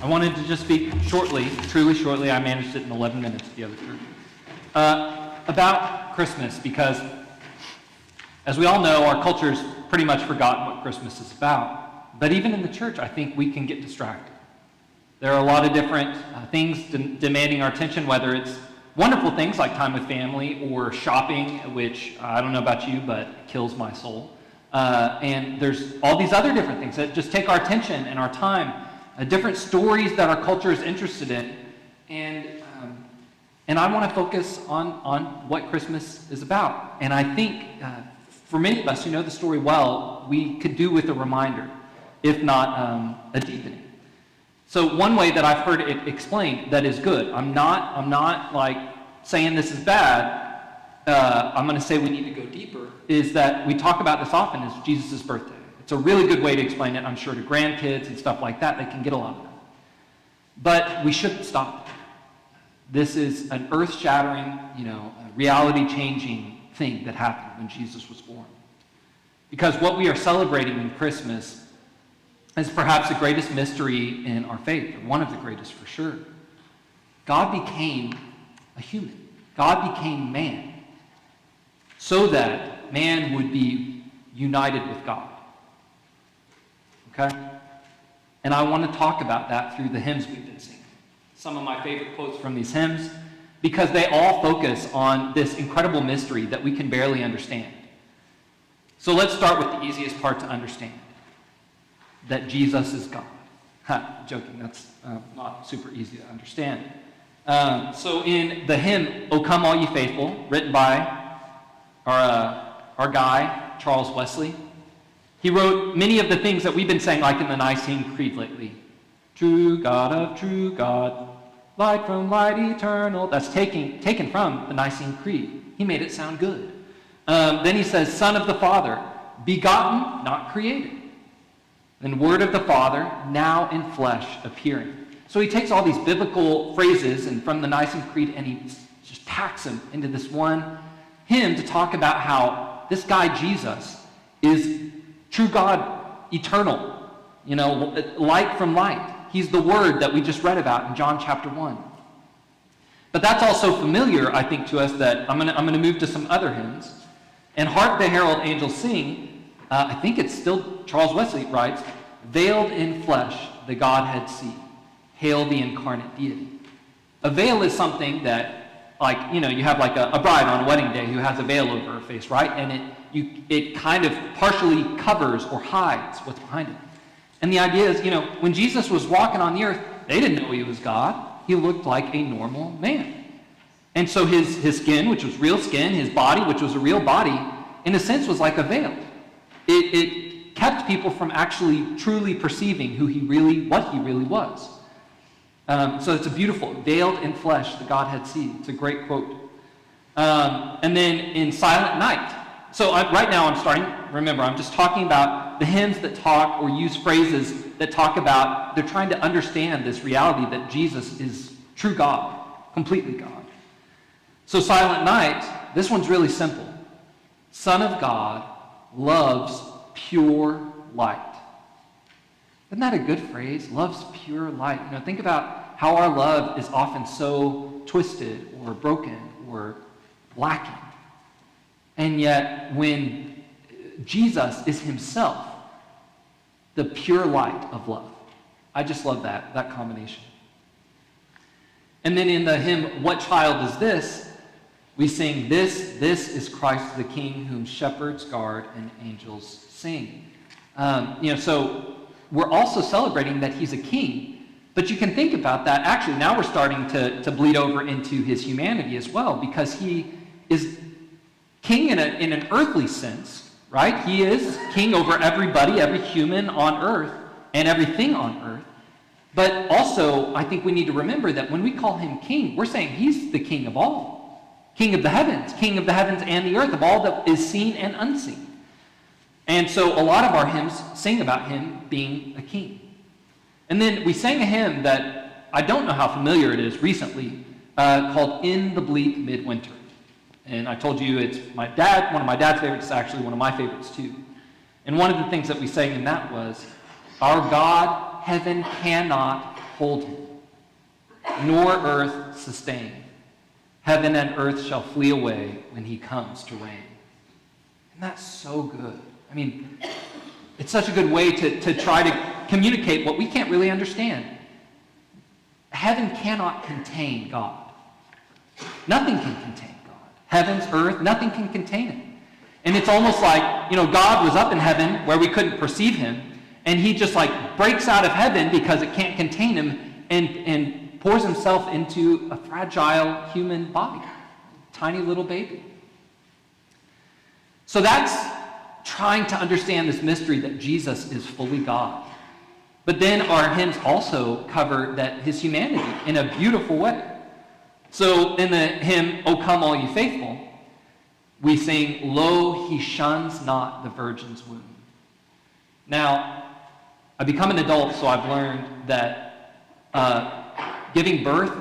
I wanted to just speak shortly, truly shortly, I managed it in 11 minutes at the other church, about Christmas, because as we all know, our culture's pretty much forgotten what Christmas is about. But even in the church, I think we can get distracted. There are a lot of different things demanding our attention, whether it's wonderful things like time with family or shopping, which I don't know about you, but kills my soul. And there's all these other different things that just take our attention and our time, different stories that our culture is interested in. And I want to focus on what Christmas is about. And I think for many of us who know the story well, we could do with a reminder, if not a deepening. So one way that I've heard it explained that is good, I'm not like saying this is bad, I'm going to say we need to go deeper, is that we talk about this often as Jesus' birthday. It's a really good way to explain it, I'm sure, to grandkids and stuff like that. They can get a lot of it. But we shouldn't stop there. This is an earth-shattering, reality-changing thing that happened when Jesus was born. Because what we are celebrating in Christmas is perhaps the greatest mystery in our faith, or one of the greatest for sure. God became a human. God became man so that man would be united with God. Okay? And I want to talk about that through the hymns we've been singing. Some of my favorite quotes from these hymns, because they all focus on this incredible mystery that we can barely understand. So let's start with the easiest part to understand. That Jesus is God. Joking, that's not super easy to understand. So in the hymn, O Come All Ye Faithful, written by our guy, Charles Wesley, he wrote many of the things that we've been saying, like in the Nicene Creed lately. True God of true God, light from light eternal. That's taken from the Nicene Creed. He made it sound good. Then he says, Son of the Father, begotten, not created. And Word of the Father, now in flesh appearing. So he takes all these biblical phrases and from the Nicene Creed and he just packs them into this one hymn to talk about how this guy Jesus is true God, eternal, light from light. He's the Word that we just read about in John chapter 1. But that's also familiar, I think, to us that I'm gonna move to some other hymns. And Hark the Herald Angels Sing, I think it's still Charles Wesley writes, veiled in flesh the Godhead see, hail the incarnate deity. A veil is something that, you have like a bride on a wedding day who has a veil over her face, right? And it kind of partially covers or hides what's behind it. And the idea is, when Jesus was walking on the earth, they didn't know he was God. He looked like a normal man. And so his skin, which was real skin, his body, which was a real body, in a sense was like a veil. It kept people from actually truly perceiving what he really was. So it's a beautiful, veiled in flesh, the Godhead see. It's a great quote. And then in Silent Night. So right now I'm just talking about the hymns that talk or use phrases that talk about, they're trying to understand this reality that Jesus is true God, completely God. So Silent Night, this one's really simple. Son of God loves pure light. Isn't that a good phrase? Loves pure light. Think about how our love is often so twisted or broken or lacking. And yet when Jesus is himself the pure light of love. I just love that combination. And then in the hymn, What Child Is This? We sing, This is Christ the King, whom shepherds guard and angels sing. So we're also celebrating that he's a king, but you can think about that. Actually, now we're starting to bleed over into his humanity as well, because he is king in an earthly sense, right? He is king over everybody, every human on earth, and everything on earth. But also, I think we need to remember that when we call him king, we're saying he's the king of all. King of the heavens and the earth, of all that is seen and unseen. And so a lot of our hymns sing about him being a king. And then we sang a hymn that I don't know how familiar it is recently, called In the Bleak Midwinter. And I told you it's one of my dad's favorites, it's actually one of my favorites too. And one of the things that we sang in that was, Our God, heaven cannot hold him, nor earth sustain. Heaven and earth shall flee away when he comes to reign. And that's so good. I mean, it's such a good way to try to communicate what we can't really understand. Heaven cannot contain God. Nothing can contain God. Heavens, earth, nothing can contain it. And it's almost like, God was up in heaven where we couldn't perceive him, and he just breaks out of heaven because it can't contain him and pours himself into a fragile human body, tiny little baby. So that's trying to understand this mystery that Jesus is fully God. But then our hymns also cover that his humanity in a beautiful way. So in the hymn, O Come All You Faithful, we sing, Lo, he shuns not the virgin's womb. Now, I've become an adult, so I've learned that giving birth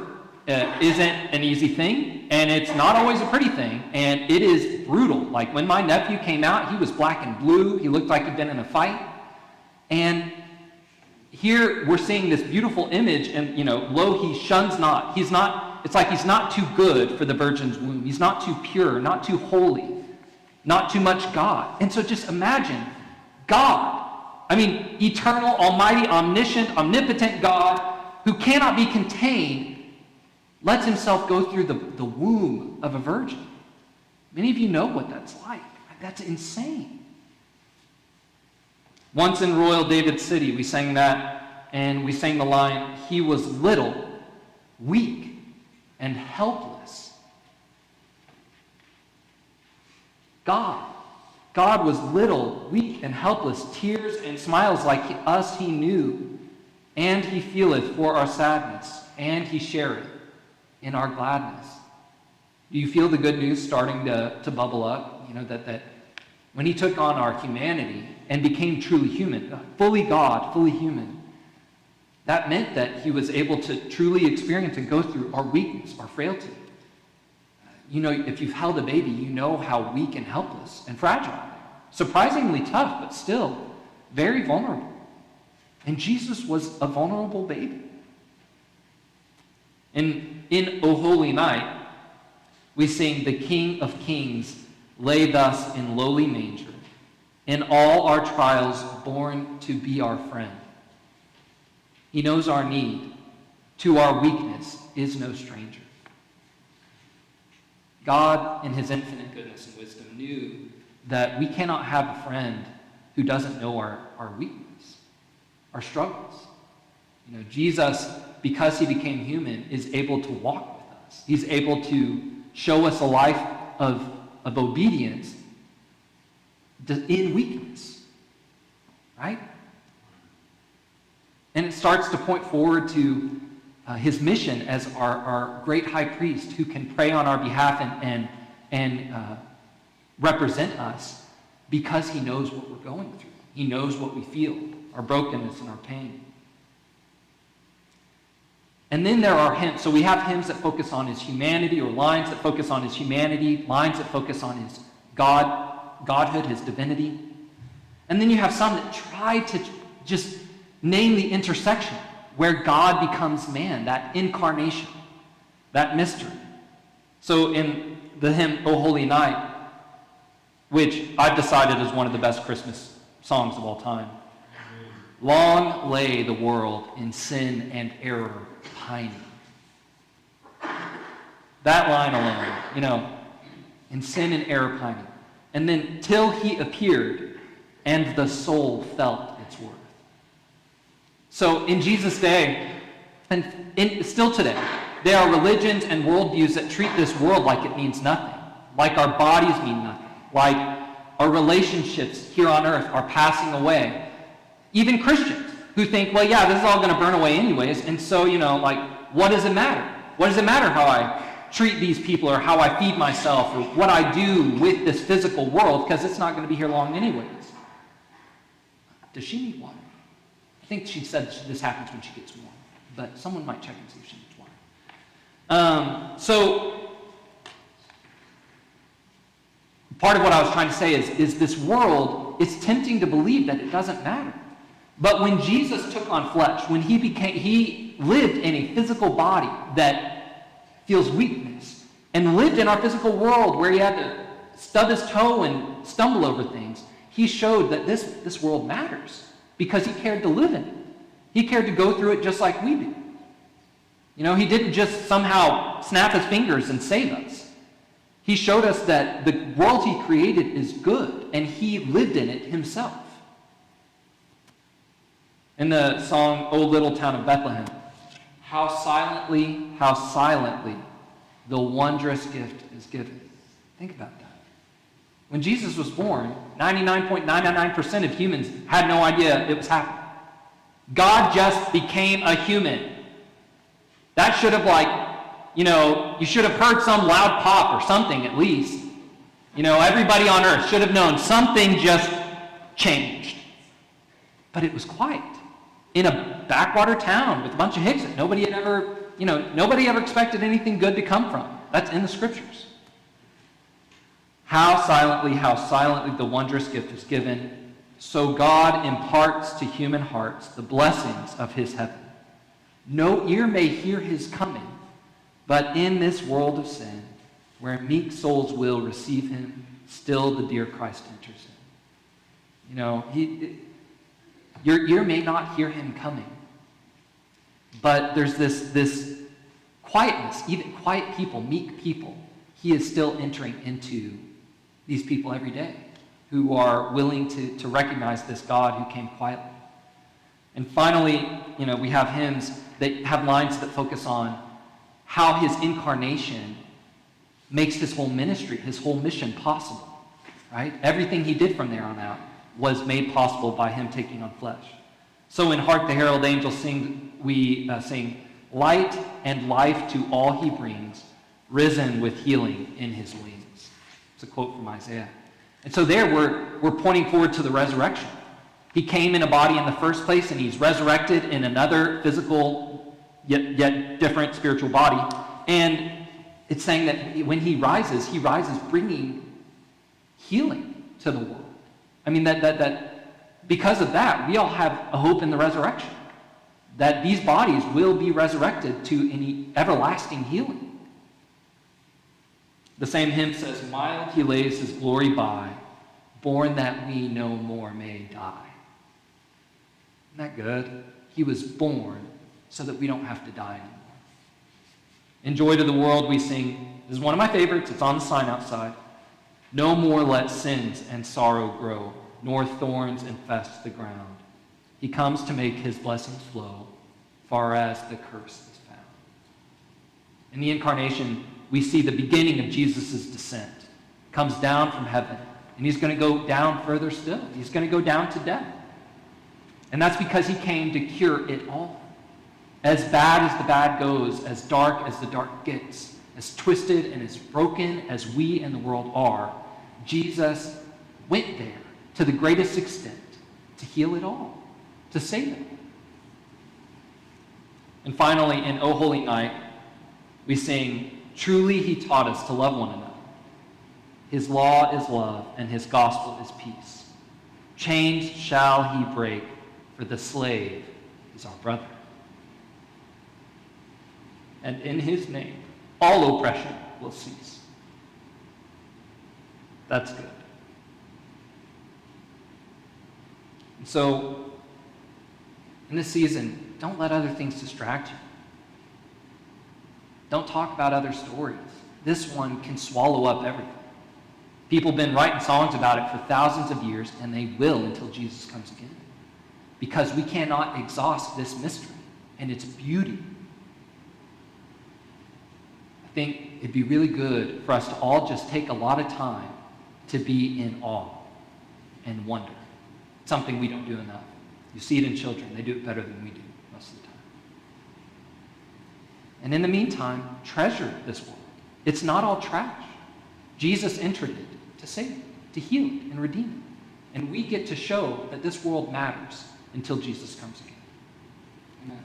isn't an easy thing, and it's not always a pretty thing, and it is brutal. Like when my nephew came out, he was black and blue. He looked like he'd been in a fight. And here we're seeing this beautiful image, and, lo, he shuns not. It's like he's not too good for the virgin's womb. He's not too pure, not too holy, not too much God. And so just imagine God, eternal, almighty, omniscient, omnipotent God, who cannot be contained, lets himself go through the womb of a virgin. Many of you know what that's like. That's insane. Once in royal David's city, we sang that, and we sang the line, he was little, weak, and helpless. God was little, weak, and helpless. Tears and smiles like us he knew, and he feeleth for our sadness, and he shareth in our gladness. Do you feel the good news starting to bubble up? That when he took on our humanity and became truly human, fully God, fully human, that meant that he was able to truly experience and go through our weakness, our frailty. If you've held a baby, you know how weak and helpless and fragile they are. Surprisingly tough, but still very vulnerable. And Jesus was a vulnerable baby. And in O Holy Night, we sing, the King of Kings lay thus in lowly manger, in all our trials born to be our friend. He knows our need. To our weakness is no stranger. God, in his infinite goodness and wisdom, knew that we cannot have a friend who doesn't know our weakness, our struggles. Jesus, because he became human, is able to walk with us. He's able to show us a life of obedience in weakness, right? And it starts to point forward to his mission as our great high priest who can pray on our behalf and represent us because he knows what we're going through. He knows what we feel, our brokenness and our pain. And then there are hymns. So we have hymns that focus on his humanity, or lines that focus on his humanity, lines that focus on his godhood, his divinity. And then you have some that try to just name the intersection where God becomes man, that incarnation, that mystery. So in the hymn, O Holy Night, which I've decided is one of the best Christmas songs of all time, long lay the world in sin and error pining. That line alone, in sin and error pining. And then, till he appeared, and the soul felt its worth. So in Jesus' day, and still today, there are religions and worldviews that treat this world like it means nothing, like our bodies mean nothing, like our relationships here on earth are passing away. Even Christians who think, well, yeah, this is all going to burn away anyways, and so, what does it matter? What does it matter how I treat these people, or how I feed myself, or what I do with this physical world, because it's not going to be here long anyways? Does she need water? I think she said this happens when she gets warm, but someone might check and see if she needs water. So part of what I was trying to say is this world, it's tempting to believe that it doesn't matter. But when Jesus took on flesh, when he lived in a physical body that feels weakness, and lived in our physical world where he had to stub his toe and stumble over things, he showed that this world matters because he cared to live in it. He cared to go through it just like we do. He didn't just somehow snap his fingers and save us. He showed us that the world he created is good, and he lived in it himself. In the song, O Little Town of Bethlehem, how silently, the wondrous gift is given. Think about that. When Jesus was born, 99.999% of humans had no idea it was happening. God just became a human. That should have you should have heard some loud pop or something at least. Everybody on earth should have known something just changed. But it was quiet. In a backwater town with a bunch of hicks that nobody ever expected anything good to come from. That's in the scriptures. How silently the wondrous gift is given, so God imparts to human hearts the blessings of his heaven. No ear may hear his coming, but in this world of sin, where meek souls will receive him, still the dear Christ enters in. Your ear may not hear him coming, but there's this quietness, even quiet people, meek people. He is still entering into these people every day who are willing to recognize this God who came quietly. And finally, we have hymns that have lines that focus on how his incarnation makes his whole ministry, his whole mission possible, right? Everything he did from there on out was made possible by him taking on flesh. So in Hark the Herald Angels Sing, we sing, light and life to all he brings, risen with healing in his wings. It's a quote from Isaiah. And so there we're pointing forward to the resurrection. He came in a body in the first place, and he's resurrected in another physical, yet different spiritual body. And it's saying that when he rises bringing healing to the world. I mean, that because of that, we all have a hope in the resurrection. That these bodies will be resurrected to any everlasting healing. The same hymn says, mild he lays his glory by, born that we no more may die. Isn't that good? He was born so that we don't have to die anymore. In Joy to the World, we sing, this is one of my favorites, it's on the sign outside. No more let sins and sorrow grow, nor thorns infest the ground. He comes to make his blessings flow, far as the curse is found. In the incarnation, we see the beginning of Jesus' descent. Comes down from heaven, and he's going to go down further still. He's going to go down to death. And that's because he came to cure it all. As bad as the bad goes, as dark as the dark gets, as twisted and as broken as we and the world are, Jesus went there to the greatest extent to heal it all, to save it. And finally, in O Holy Night, we sing, truly he taught us to love one another. His law is love, and his gospel is peace. Chains shall he break, for the slave is our brother. And in his name, all oppression will cease. That's good. And so, in this season, don't let other things distract you. Don't talk about other stories. This one can swallow up everything. People have been writing songs about it for thousands of years, and they will until Jesus comes again. Because we cannot exhaust this mystery and its beauty. I think it'd be really good for us to all just take a lot of time to be in awe and wonder. It's something we don't do enough. You see it in children. They do it better than we do most of the time. And in the meantime, treasure this world. It's not all trash. Jesus entered it to save it, to heal it, and redeem it. And we get to show that this world matters until Jesus comes again. Amen.